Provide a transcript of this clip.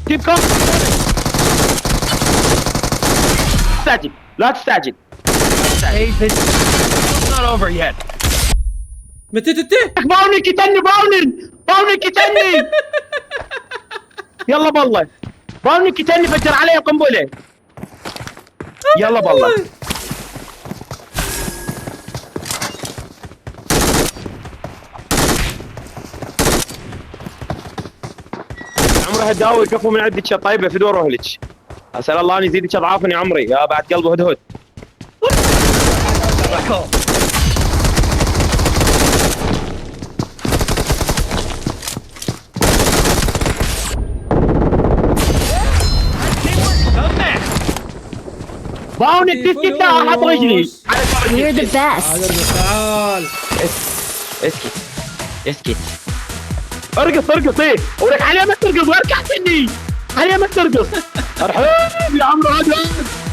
كيب كم. تستعجل، لا تستعجل. Hey, it's not over yet. متى باوني كتني، باوني كتني. يلا بالله، باوني كتني فجر عليه قنبله. يلا بالله. عمره هداوي كفو من عندك طيبه في دور اهلك. اسال الله ان يزيدك اضعافا يا عمري، يا بعد قلبه هدهد. باوني تسكت، لا حط رجلي. We're the هذا best. المثال. اسكت اسكت. ارقص ايه، ولك عليه ما ترقص، واركع مني عليه ما ترقص. ارحب يا عمرو هدهد.